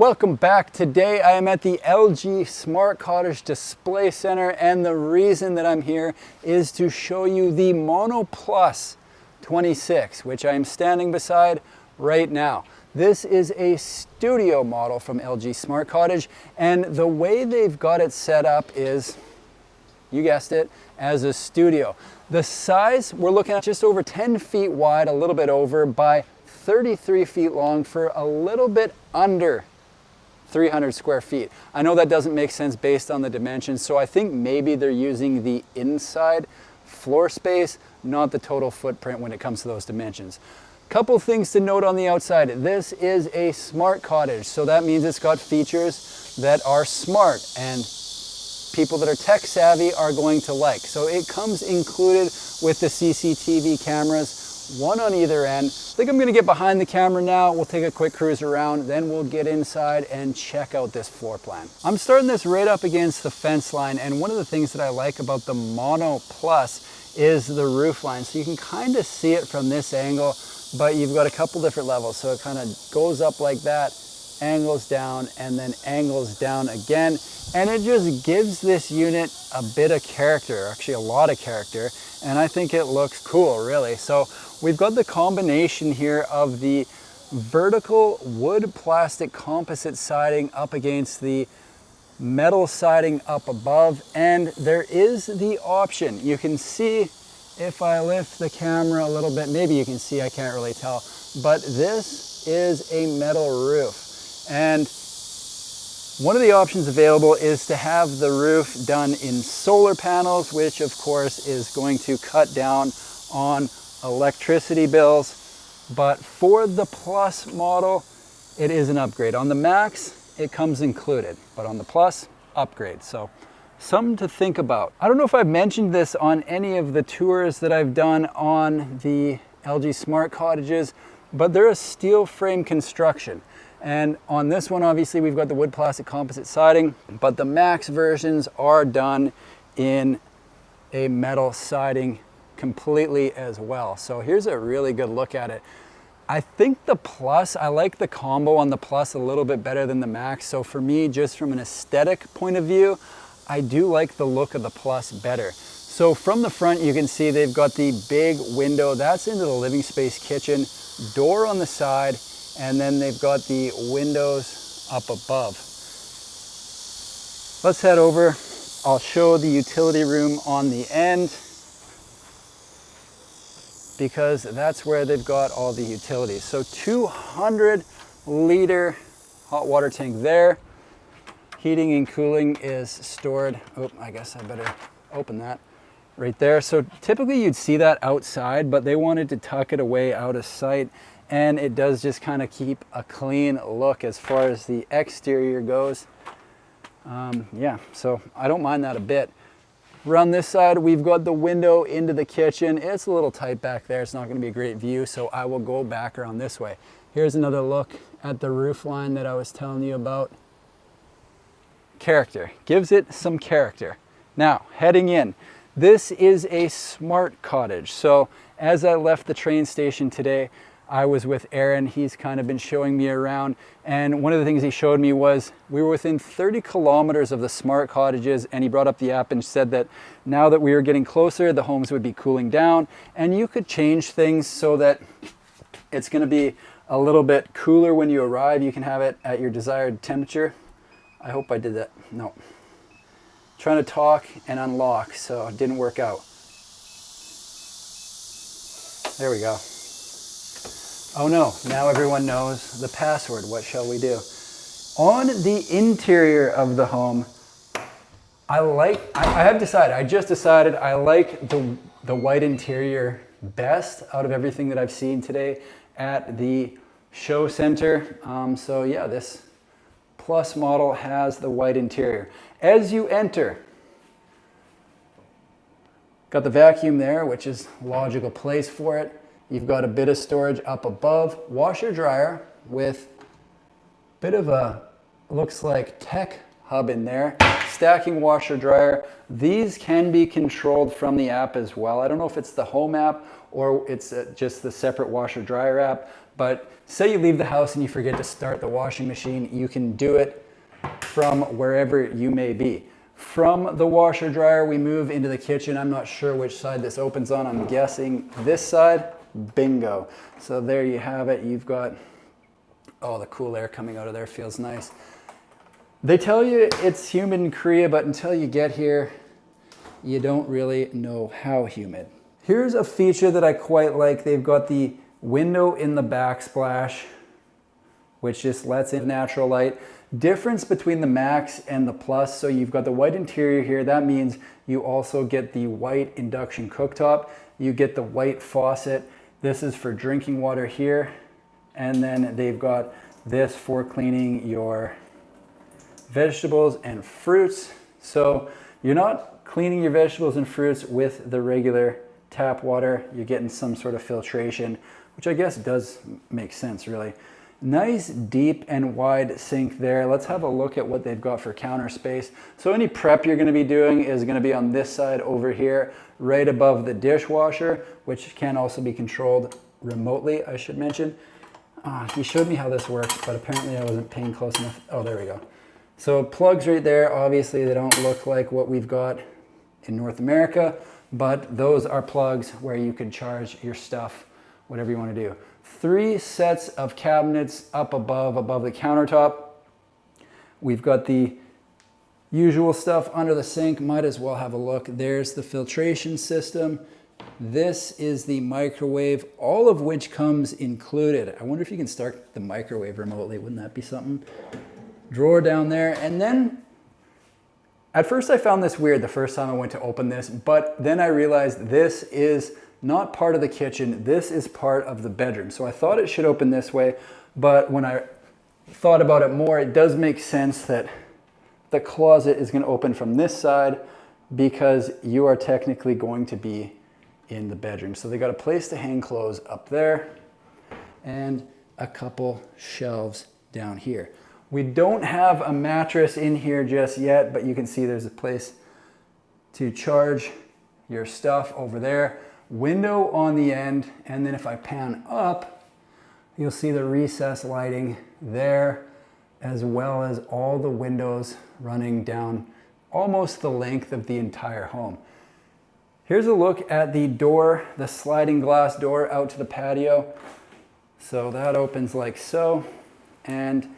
Welcome back. Today I am at the LG Smart Cottage Display Center, and the reason that I'm here is to show you the Mono Plus 26, which I am standing beside right now. This is a studio model from LG Smart Cottage, and the way they've got it set up is, you guessed it, as a studio. The size, we're looking at just over 10 feet wide, a little bit over, by 33 feet long for a little bit under 300 square feet. I know that doesn't make sense based on the dimensions, so I think maybe they're using the inside floor space, not the total footprint when it comes to those dimensions. Couple things to note on the outside. This is a smart cottage, so that means it's got features that are smart and people that are tech savvy are going to like. So it comes included with the CCTV cameras, one on either end. I think I'm gonna get behind the camera now. We'll take a quick cruise around, then we'll get inside and check out this floor plan. I'm starting this right up against the fence line, and one of the things that I like about the Mono Plus is the roof line. So you can kind of see it from this angle, but you've got a couple different levels. So it kind of goes up like that, angles down, and then angles down again. And it just gives this unit a bit of character, actually a lot of character. And I think it looks cool, really. So we've got the combination here of the vertical wood plastic composite siding up against the metal siding up above. And there is the option. You can see if I lift the camera a little bit, maybe you can see, I can't really tell, but this is a metal roof. And one of the options available is to have the roof done in solar panels, which of course is going to cut down on electricity bills. But for the Plus model, it is an upgrade. On the Max, it comes included, but on the Plus, upgrade. So something to think about. I don't know if I've mentioned this on any of the tours that I've done on the LG Smart Cottages, but they're a steel frame construction. And on this one, obviously, we've got the wood plastic composite siding, but the Max versions are done in a metal siding completely as well. So here's a really good look at it. I think the Plus, I like the combo on the Plus a little bit better than the Max. So for me, just from an aesthetic point of view, I do like the look of the Plus better. So from the front, you can see they've got the big window. That's into the living space kitchen, door on the side, and then they've got the windows up above. Let's head over. I'll show the utility room on the end because that's where they've got all the utilities. So 200-liter hot water tank there. Heating and cooling is stored. Oh, I guess I better open that right there. So typically you'd see that outside, but they wanted to tuck it away out of sight. And it does just kind of keep a clean look as far as the exterior goes. Yeah, so I don't mind that a bit. Around this side, we've got the window into the kitchen. It's a little tight back there. It's not going to be a great view, so I will go back around this way. Here's another look at the roof line that I was telling you about. Character, gives it some character. Now, heading in, this is a smart cottage. So as I left the train station today, I was with Aaron. He's kind of been showing me around, and one of the things he showed me was we were within 30 kilometers of the smart cottages, and he brought up the app and said that now that we were getting closer, the homes would be cooling down, and you could change things so that it's going to be a little bit cooler when you arrive. You can have it at your desired temperature. I hope I did that. No. Trying to talk and unlock, so it didn't work out. There we go. Oh no, now everyone knows the password. What shall we do? On the interior of the home, I just decided I like the white interior best out of everything that I've seen today at the show center. So yeah, this Plus model has the white interior. As you enter, got the vacuum there, which is a logical place for it. You've got a bit of storage up above, washer dryer with a bit of a, looks like tech hub in there, stacking washer dryer. These can be controlled from the app as well. I don't know if it's the home app or it's just the separate washer dryer app, But say you leave the house and you forget to start the washing machine, you can do it from wherever you may be. From the washer dryer, we move into the kitchen. I'm not sure which side this opens on. I'm guessing this side. Bingo. So there you have it. You've got, oh, the cool air coming out of there feels nice. They tell you it's humid in Korea, but until you get here, you don't really know how humid. Here's a feature that I quite like. They've got the window in the backsplash, which just lets in natural light. Difference between the Max and the Plus. So you've got the white interior here. That means you also get the white induction cooktop. You get the white faucet. This is for drinking water here. And then they've got this for cleaning your vegetables and fruits. So you're not cleaning your vegetables and fruits with the regular tap water. You're getting some sort of filtration, which I guess does make sense, really. Nice deep and wide sink there. Let's have a look at what they've got for counter space. So any prep you're going to be doing is going to be on this side over here, right above the dishwasher, which can also be controlled remotely, I should mention. He showed me how this works, but apparently I wasn't paying close enough. Oh, there we go. So plugs right there. Obviously they don't look like what we've got in North America, but those are plugs where you can charge your stuff, whatever you want to do. 3 sets of cabinets up above the countertop. We've got the usual stuff under the sink. Might as well have a look. There's the filtration system. This is the microwave, all of which comes included. I wonder if you can start the microwave remotely. Wouldn't that be something? Drawer down there. And then at first I found this weird the first time I went to open this, but then I realized this is not part of the kitchen. This is part of the bedroom. So I thought it should open this way, but when I thought about it more, it does make sense that the closet is going to open from this side because you are technically going to be in the bedroom. So they got a place to hang clothes up there and a couple shelves down here. We don't have a mattress in here just yet, but you can see there's a place to charge your stuff over there. Window on the end, and then if I pan up, you'll see the recessed lighting there, as well as all the windows running down almost the length of the entire home. Here's a look at the door, the sliding glass door out to the patio. So that opens like so, and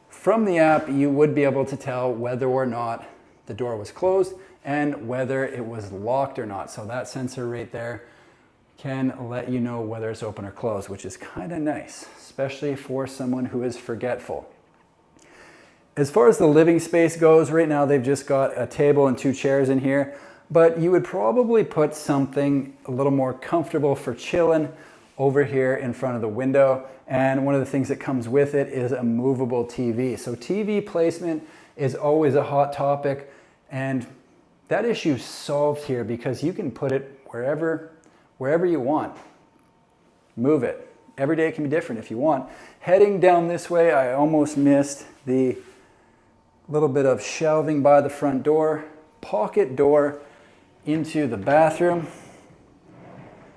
from the app, you would be able to tell whether or not the door was closed and whether it was locked or not. So that sensor right there can let you know whether it's open or closed, which is kind of nice, especially for someone who is forgetful. As far as the living space goes, right now they've just got a table and 2 chairs in here, but you would probably put something a little more comfortable for chilling over here in front of the window. And one of the things that comes with it is a movable TV. So TV placement is always a hot topic, and that issue's solved here because you can put it wherever you want. Move it. Every day can be different if you want. Heading down this way, I almost missed the little bit of shelving by the front door, pocket door into the bathroom.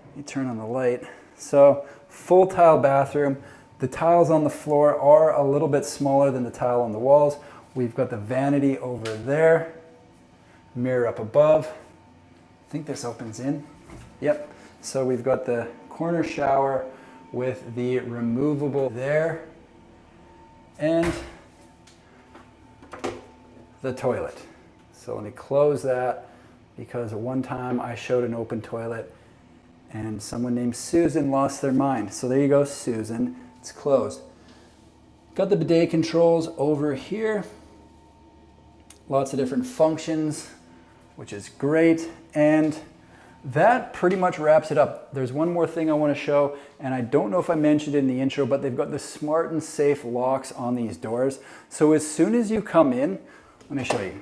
Let me turn on the light. So full tile bathroom. The tiles on the floor are a little bit smaller than the tile on the walls. We've got the vanity over there. Mirror up above. I think this opens in. Yep. So we've got the corner shower with the removable there and the toilet. So let me close that because one time I showed an open toilet and someone named Susan lost their mind. So there you go, Susan. It's closed. Got the bidet controls over here. Lots of different functions, which is great. And that pretty much wraps it up. There's one more thing I want to show, and I don't know if I mentioned it in the intro, but they've got the smart and safe locks on these doors. So as soon as you come in, let me show you.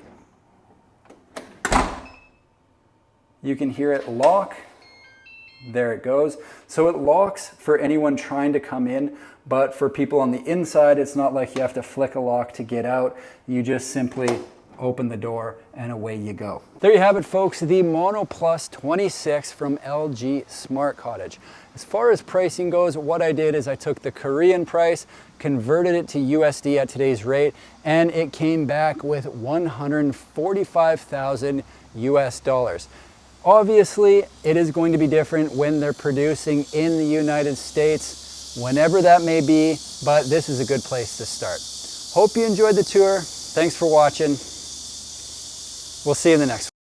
You can hear it lock. There it goes. So it locks for anyone trying to come in, but for people on the inside, it's not like you have to flick a lock to get out. You just simply open the door, and away you go. There you have it, folks, the Mono Plus 26 from LG Smart Cottage. As far as pricing goes, what I did is I took the Korean price, converted it to USD at today's rate, and it came back with 145,000 US dollars. Obviously, it is going to be different when they're producing in the United States, whenever that may be, but this is a good place to start. Hope you enjoyed the tour. Thanks for watching. We'll see you in the next one.